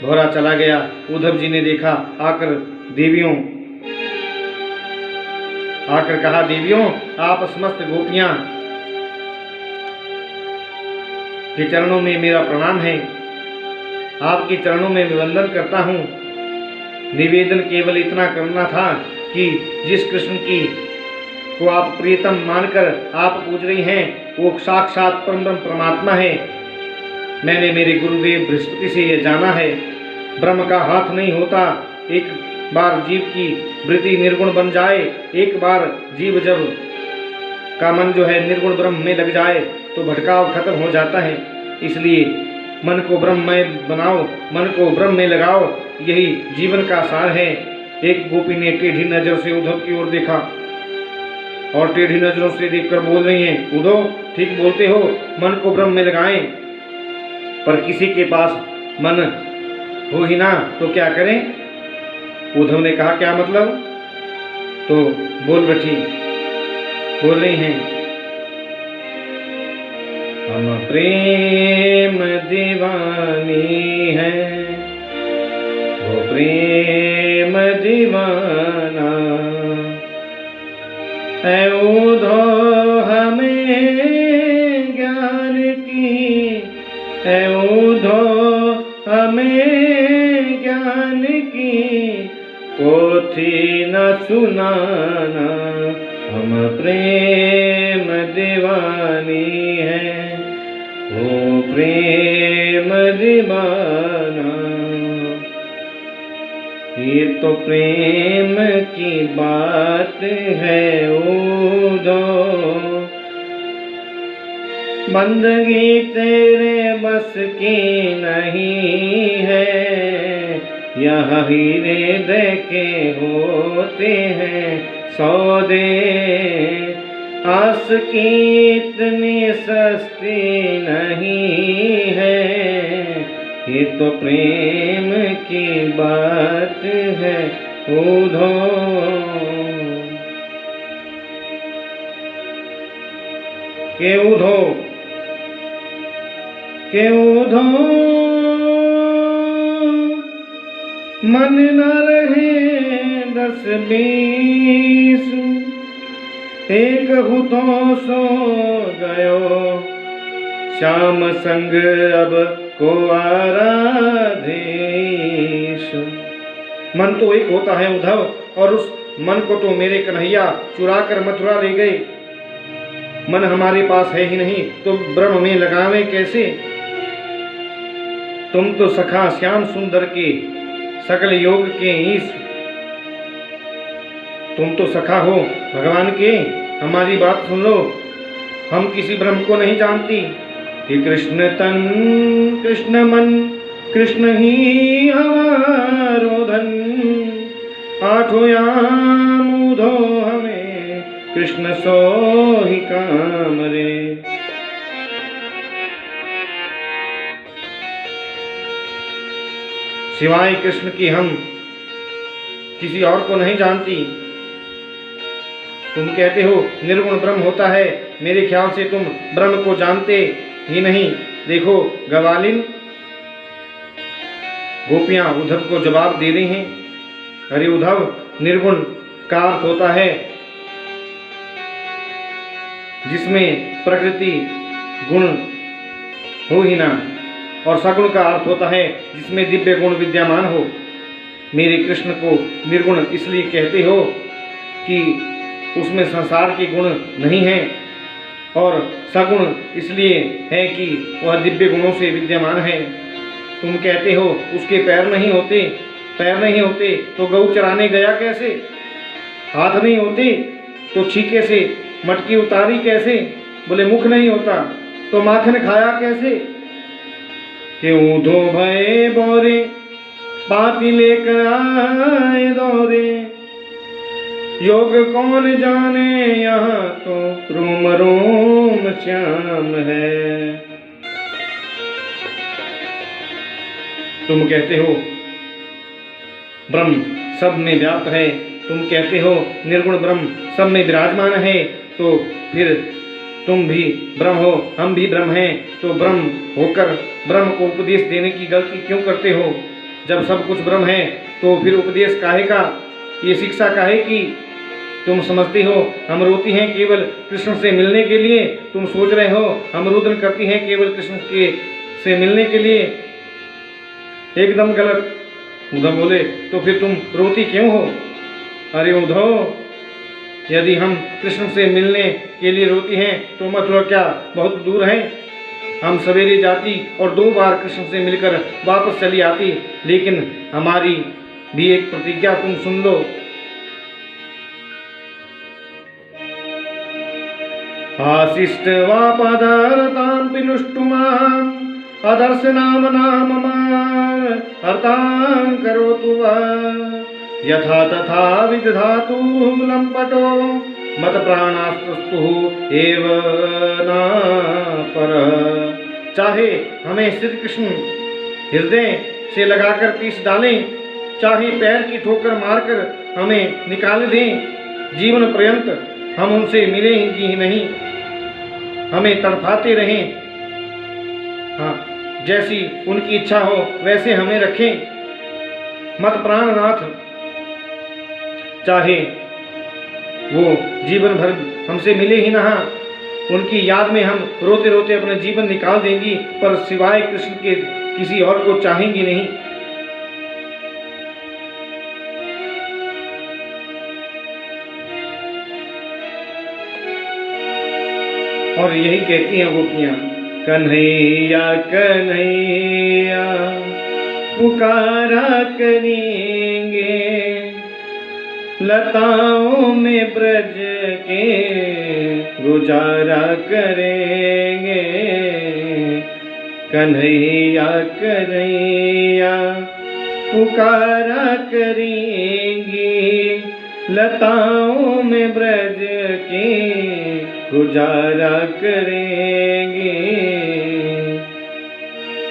[SPEAKER 1] भौरा चला गया। उद्धव जी ने देखा, आकर कहा, देवियों, आप समस्त गोपियां के चरणों में मेरा प्रणाम है। आपके चरणों में वंदन करता हूँ। निवेदन केवल इतना करना था कि जिस कृष्ण को आप प्रियतम मानकर आप पूज रही हैं, वो साक्षात परम परमात्मा है। मैंने मेरे गुरुदेव बृहस्पति से यह जाना है, ब्रह्म का हाथ नहीं होता। एक बार जीव की वृत्ति निर्गुण बन जाए, एक बार जीव जब का मन जो है निर्गुण ब्रह्म में लग जाए तो भटकाव खत्म हो जाता है। इसलिए मन को ब्रह्ममय बनाओ, मन को ब्रह्म में लगाओ, यही जीवन का सार है। एक गोपी ने टेढ़ी नजर से उद्धव की ओर देखा और टेढ़ी नजरों से देखकर बोल रही हैं, उद्धव ठीक बोलते हो, मन को ब्रह्म में लगाएं, पर किसी के पास मन हो ही ना तो क्या करें? उद्धव ने कहा, क्या मतलब? तो बोल रही हैं, हम प्रेम दीवानी है, वो प्रेम दीवाना है। उद्धव हमें ज्ञान की है, उद्धव हमें ज्ञान की पोथी न सुनाना। हम प्रेम दीवानी है, वो प्रेम दीवाना। ये तो प्रेम की बात है उद्धव, बंदगी तेरे बस की नहीं है, यह हीरे दे के होते हैं सौदे, आस की इतनी सस्ती नहीं है, ये तो प्रेम की बात है उधो। के उधो मन न रहे 10-20, एक हूँ तो सो गयो, श्याम संग अब को आराधेश। मन तो एक होता है उद्धव, और उस मन को तो मेरे कन्हैया चुरा कर मथुरा ले गए। मन हमारे पास है ही नहीं तो ब्रह्म में लगावे कैसे। तुम तो सखा श्याम सुंदर के सकल योग के ईश, तुम तो सखा हो भगवान के, हमारी बात सुन लो। हम किसी ब्रह्म को नहीं जानती कि कृष्ण तन कृष्ण मन कृष्ण ही हमारो धन, आठों याम उधो हमें कृष्ण सो ही काम रे। सिवाय कृष्ण की हम किसी और को नहीं जानती। तुम कहते हो निर्गुण ब्रह्म होता है, मेरे ख्याल से तुम ब्रह्म को जानते ही नहीं। देखो गवालिन, गोपियां उद्धव को जवाब दे रही हैं, अरे उद्धव, निर्गुण का अर्थ होता है जिसमें प्रकृति गुण हो ही ना, और सगुण का अर्थ होता है जिसमें दिव्य गुण विद्यमान हो। मेरे कृष्ण को निर्गुण इसलिए कहते हो कि उसमें संसार के गुण नहीं हैं, और सगुण इसलिए है कि वह दिव्य गुणों से विद्यमान है। तुम कहते हो उसके पैर नहीं होते, पैर नहीं होते तो गऊ चराने गया कैसे, हाथ नहीं होते तो छीके से मटकी उतारी कैसे, बोले मुख नहीं होता तो माखन खाया कैसे। क्यों धो भये बोरे पाती लेकर आए दौरे, योग कौन जाने यहाँ तो रोम रोम श्याम है। तुम कहते हो ब्रह्म सब में व्याप्त है, तुम कहते हो निर्गुण ब्रह्म सब में विराजमान है, तो फिर तुम भी ब्रह्म हो, हम भी ब्रह्म हैं, तो ब्रह्म होकर ब्रह्म को उपदेश देने की गलती क्यों करते हो। जब सब कुछ ब्रह्म है तो फिर उपदेश काहे का, ये शिक्षा काहे की। तुम समझती हो हम रोती हैं केवल कृष्ण से मिलने के लिए, तुम सोच रहे हो हम रुदन करती हैं केवल कृष्ण के से मिलने के लिए, एकदम गलत। उद्धव बोले तो फिर तुम रोती क्यों हो। अरे उद्धव, यदि हम कृष्ण से मिलने के लिए रोती हैं तो मथुरा क्या बहुत दूर है। हम सवेरे जाती और 2 बार कृष्ण से मिलकर वापस चली आती, लेकिन हमारी भी एक प्रतिज्ञा तुम सुन लो। आशिष्ट वा पदारतां पिनुष्टुमां अदर्शनाम नाम हर्तां करोतु वा, यथा तथा विदधातु लंपटो मत प्राणास्तु एव न पर। चाहे हमें श्री कृष्ण हृदय से लगाकर पीस डालें, चाहे पैर की ठोकर मारकर हमें निकाल दें, जीवन पर्यंत हम उनसे मिलेंगे ही नहीं, हमें तड़पाते रहें। हाँ, जैसी उनकी इच्छा हो वैसे हमें रखें, मत प्राणनाथ। चाहे वो जीवन भर हमसे मिले ही ना, उनकी याद में हम रोते रोते अपना जीवन निकाल देंगी, पर सिवाय कृष्ण के किसी और को चाहेंगी नहीं। और यही कहती हैं गोपियां, कन्हैया कन्हैया पुकारा करेंगे, लताओं में ब्रज के गुजारा करेंगे। कन्हैया कन्हैया पुकारा करेंगे, लताओं में ब्रज के गुजारा करेंगे।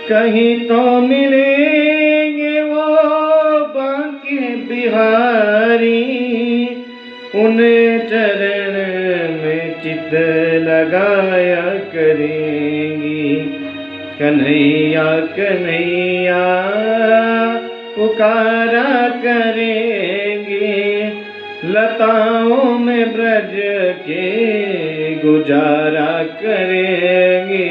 [SPEAKER 1] कहीं तो मिलेंगे वो बांके बिहारी, उन चरण में चित लगाया करेंगी। कन्हैया कन्हैया पुकारा करेंगे, लताओं में ब्रज के गुजारा करेंगे।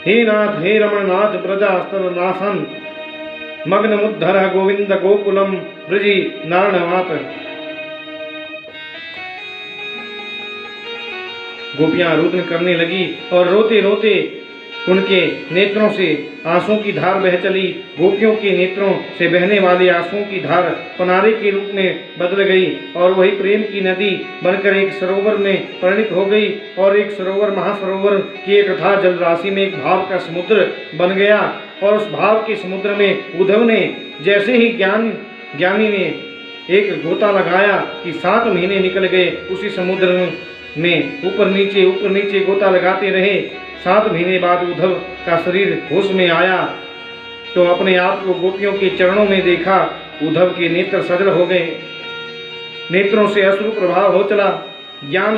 [SPEAKER 1] हे नाथ हे रमणनाथ ब्रजास्तर नासन, मग्न मुद्धर गोविंद गोकुलम ब्रजी नारणमात। गोपियां रुदन करने लगी और रोते रोते उनके नेत्रों से आंसुओं की धार बह चली। गोपियों के नेत्रों से बहने वाले आंसुओं की धार पनारे के रूप में बदल गई और वही प्रेम की नदी बनकर एक सरोवर में परिणित हो गई। और एक सरोवर महासरोवर की एक अथाह जल राशि में एक भाव का समुद्र बन गया। और उस भाव के समुद्र में उद्धव ने जैसे ही ज्ञानी ने एक गोता लगाया कि 7 महीने निकल गए। उसी समुद्र में ऊपर नीचे गोता लगाते रहे। 7 महीने बाद उद्धव का शरीर होश में आया तो अपने आप को गोपियों के चरणों में देखा। उद्धव के नेत्र सजल हो गए, नेत्रों से अश्रु प्रभाव हो चला। ज्ञान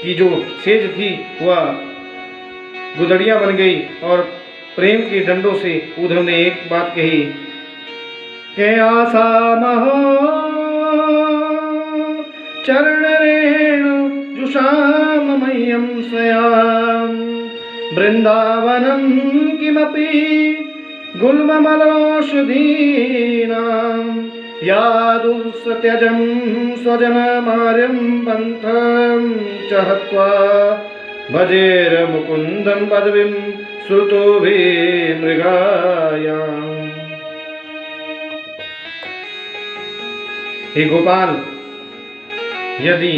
[SPEAKER 1] की जो सेज थी वह गुदड़िया बन गई और प्रेम के डंडों से उद्धव ने एक बात कही के आशा महो चरण रेणु जुषाम मह्यम स्वयाम, वृंदावनम किमपि गुल्ममलोषधीनां, यादुस्त्यजं स्वजनमार्यं पंथं च हत्वा भजेर मुकुंदं पदवीं श्रुतोभिः मृगायाम्। हे गोपाल, यदि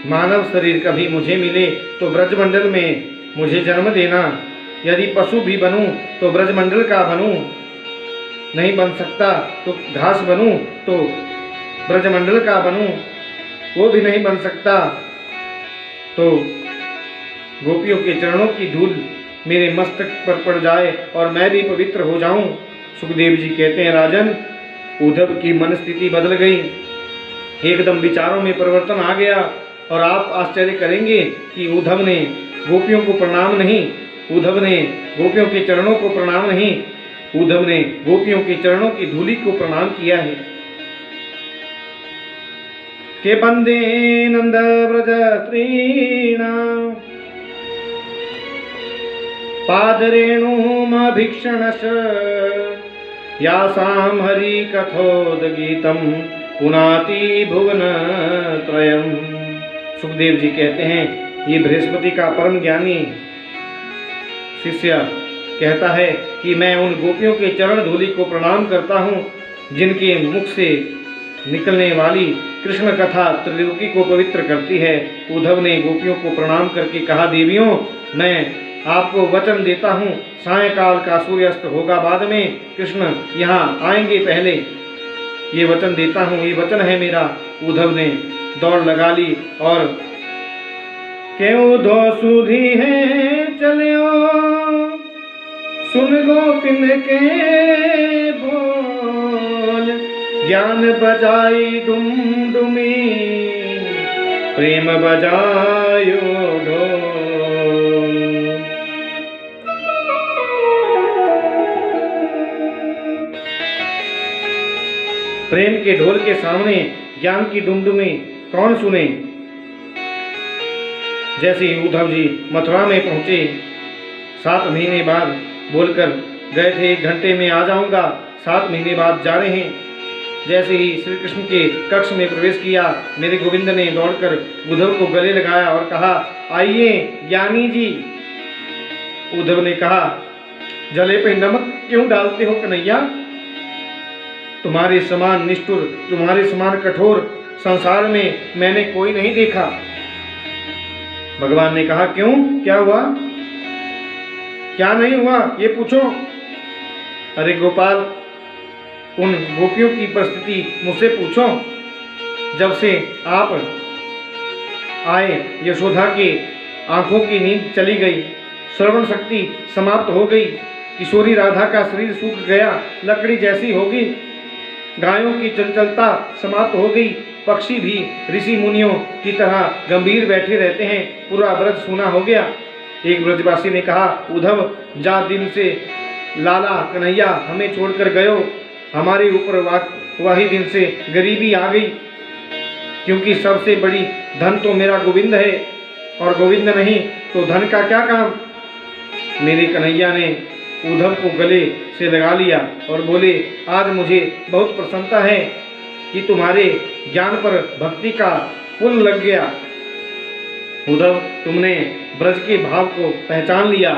[SPEAKER 1] मानव शरीर कभी मुझे मिले तो ब्रजमंडल में मुझे जन्म देना। यदि पशु भी बनूं तो ब्रजमंडल का बनूं, नहीं बन सकता तो घास बनूं तो ब्रजमंडल का बनूं, वो भी नहीं बन सकता तो गोपियों के चरणों की धूल मेरे मस्तक पर पड़ जाए और मैं भी पवित्र हो जाऊं। सुखदेव जी कहते हैं राजन, उद्धव की मन स्थिति बदल गई, एकदम विचारों में परिवर्तन आ गया। और आप आश्चर्य करेंगे कि उद्धव ने गोपियों को प्रणाम नहीं, उद्धव ने गोपियों के चरणों को प्रणाम नहीं, उद्धव ने गोपियों के चरणों की धूलि को प्रणाम किया है। के बंदे नंद ब्रज स्त्रीणां पादरेणुमभीक्षणश, यासां हरि कथोदगीतं पुनाति भुवन त्रयम्। सुखदेव जी कहते हैं ये बृहस्पति का परम ज्ञानी शिष्य कहता है कि मैं उन गोपियों के चरण धूलि को प्रणाम करता हूँ जिनके मुख से निकलने वाली कृष्ण कथा त्रिलोकी को पवित्र करती है। उद्धव ने गोपियों को प्रणाम करके कहा, देवियों मैं आपको वचन देता हूँ, सायंकाल का सूर्यास्त होगा, बाद में कृष्ण यहाँ आएंगे, पहले ये वचन देता हूँ, ये वचन है मेरा। उद्धव ने दौड़ लगा ली और क्यों दो सुधी है चलियो, सुन गोपिन के बोल, ज्ञान बजाई डुमडुमी प्रेम बजायो ढोल। प्रेम के ढोल के सामने ज्ञान की डुमडुमी कौन सुने। जैसे ही उद्धव जी मथुरा में पहुंचे, 7 महीने बाद बोलकर गए थे 1 घंटे में आ जाऊंगा, 7 महीने बाद जा रहे हैं। जैसे ही श्री कृष्ण के कक्ष में प्रवेश किया, मेरे गोविंद ने दौड़कर उद्धव को गले लगाया और कहा, आइए ज्ञानी जी। उद्धव ने कहा, जले पे नमक क्यों डालते हो कन्हैया, तुम्हारे समान निष्ठुर, तुम्हारे समान कठोर संसार में मैंने कोई नहीं देखा। भगवान ने कहा, क्यों, क्या हुआ। क्या नहीं हुआ ये पूछो। अरे गोपाल, उन गोपियों की परिस्थिति मुझसे पूछो। जब से आप आए यशोदा के आंखों की नींद चली गई, श्रवण शक्ति समाप्त हो गई, किशोरी राधा का शरीर सूख गया, लकड़ी जैसी हो गई, गायों की चंचलता समाप्त हो गई, पक्षी भी ऋषि मुनियों की तरह गंभीर बैठे रहते हैं, पूरा ब्रज सूना हो गया। एक ब्रजवासी ने कहा, उद्धव, जा दिन से लाला कन्हैया हमें छोड़कर गयो, हमारे ऊपर वही दिन से गरीबी आ गई, क्योंकि सबसे बड़ी धन तो मेरा गोविंद है, और गोविंद नहीं तो धन का क्या काम। मेरे कन्हैया ने उद्धव को गले से लगा लिया और बोले, आज मुझे बहुत प्रसन्नता है कि तुम्हारे ज्ञान पर भक्ति का पुल लग गया। उद्धव, तुमने ब्रज के भाव को पहचान लिया।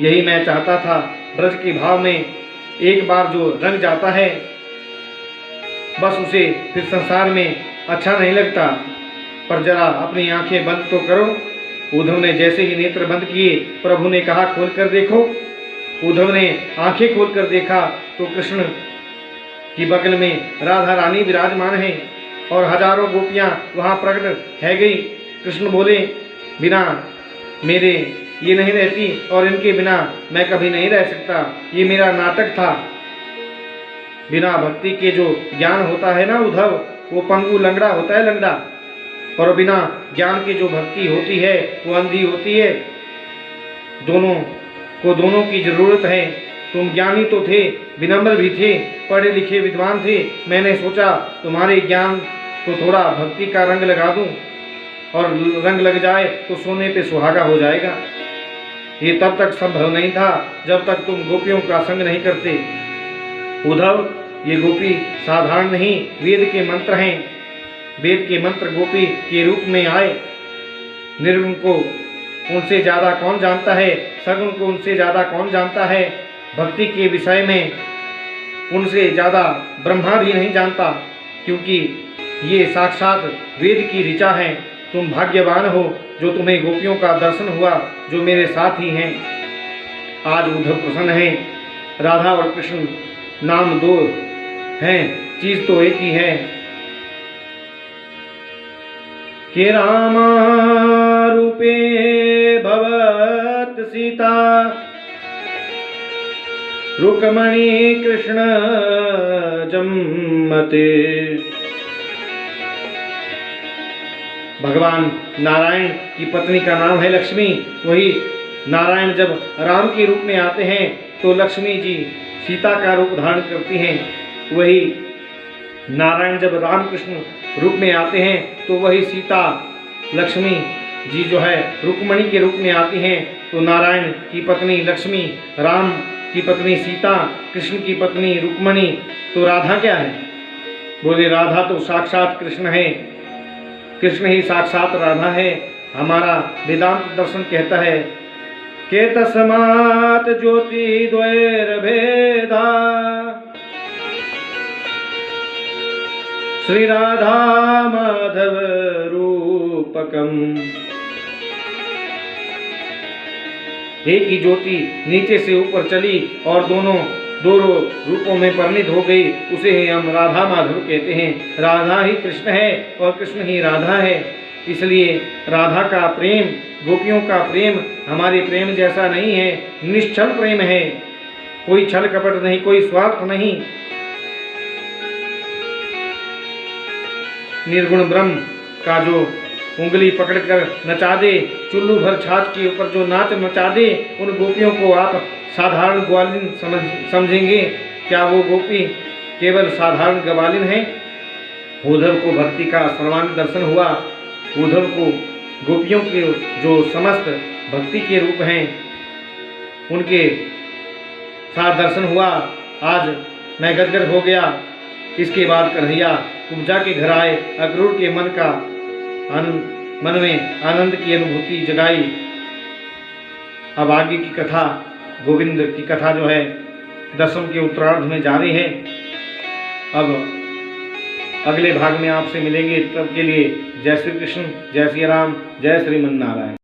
[SPEAKER 1] यही मैं चाहता था। ब्रज के भाव में एक बार जो रंग जाता है, बस उसे फिर संसार में अच्छा नहीं लगता। पर जरा अपनी आंखें बंद तो करो। उद्धव ने जैसे ही नेत्र बंद किए, प्रभु ने कहा, खोल कर देखो। उद्धव ने आंखें खोलकर देखा तो कृष्ण की बगल में राधा रानी विराजमान है और हजारों गोपियां वहां प्रकट है गई। कृष्ण बोले, बिना मेरे ये नहीं रहती और इनके बिना मैं कभी नहीं रह सकता। ये मेरा नाटक था। बिना भक्ति के जो ज्ञान होता है ना उद्धव, वो पंगु लंगड़ा होता है, लंगड़ा। और बिना ज्ञान की जो भक्ति होती है वो अंधी होती है। दोनों की जरूरत है। तुम ज्ञानी तो थे, विनम्र भी थे, पढ़े लिखे विद्वान थे। मैंने सोचा तुम्हारे ज्ञान को थोड़ा भक्ति का रंग लगा दूं, और रंग लग जाए तो सोने पे सुहागा हो जाएगा। ये तब तक संभव नहीं था जब तक तुम गोपियों का संग नहीं करते। उद्धव, ये गोपी साधारण नहीं, वेद के मंत्र हैं। वेद के मंत्र गोपी के रूप में आए। निर्गुण को उनसे ज़्यादा कौन जानता है, सगुण को उनसे ज़्यादा कौन जानता है। भक्ति के विषय में उनसे ज़्यादा ब्रह्मा भी नहीं जानता, क्योंकि ये साक्षात वेद की ऋचा है। तुम भाग्यवान हो जो तुम्हें गोपियों का दर्शन हुआ, जो मेरे साथ ही हैं। आज उद्धव प्रसन्न है। राधा और कृष्ण नाम दो हैं, चीज तो एक ही है। कि रामा रूपे भवत सीता, रुक्मणी कृष्ण जम्मते। भगवान नारायण की पत्नी का नाम है लक्ष्मी। वही नारायण जब राम के रूप में आते हैं तो लक्ष्मी जी सीता का रूप धारण करती हैं। वही नारायण जब रामकृष्ण रूप में आते हैं तो वही सीता लक्ष्मी जी जो है रुक्मणी के रूप में आती हैं। तो नारायण की पत्नी लक्ष्मी, राम की पत्नी सीता, कृष्ण की पत्नी रुक्मणी। तो राधा क्या है? बोले, राधा तो साक्षात कृष्ण है, कृष्ण ही साक्षात राधा है। हमारा वेदांत दर्शन कहता है के तस्मात् ज्योति द्वैर भेदा, श्री राधा माधव रूपकम। एक ही ज्योति नीचे से ऊपर चली और दोनों रूपों में परिणित हो गई। उसे ही हम राधा माधव कहते हैं। राधा ही कृष्ण है और कृष्ण ही राधा है। इसलिए राधा का प्रेम, गोपियों का प्रेम हमारे प्रेम जैसा नहीं है, निश्चल प्रेम है। कोई छल कपट नहीं, कोई स्वार्थ नहीं। निर्गुण ब्रह्म का जो उंगली पकड़कर नचा दे, चुल्लू भर छाछ के ऊपर जो नाच नचा दे, उन गोपियों को आप साधारण ग्वालिन समझेंगे क्या? वो गोपी केवल साधारण ग्वालिन है। उद्धव को भक्ति का सर्वांग दर्शन हुआ। उद्धव को गोपियों के जो समस्त भक्ति के रूप हैं उनके साथ दर्शन हुआ। आज मैं गदगद हो गया। इसके बाद कन्हैया कुब्जा के घर आए, अक्रूर के मन में आनंद की अनुभूति जगाई। अब आगे की कथा, गोविंद की कथा जो है दसम के उत्तरार्ध में जारी है। अब अगले भाग में आपसे मिलेंगे। तब के लिए जय श्री कृष्ण, जय श्री राम, जय श्रीमन नारायण।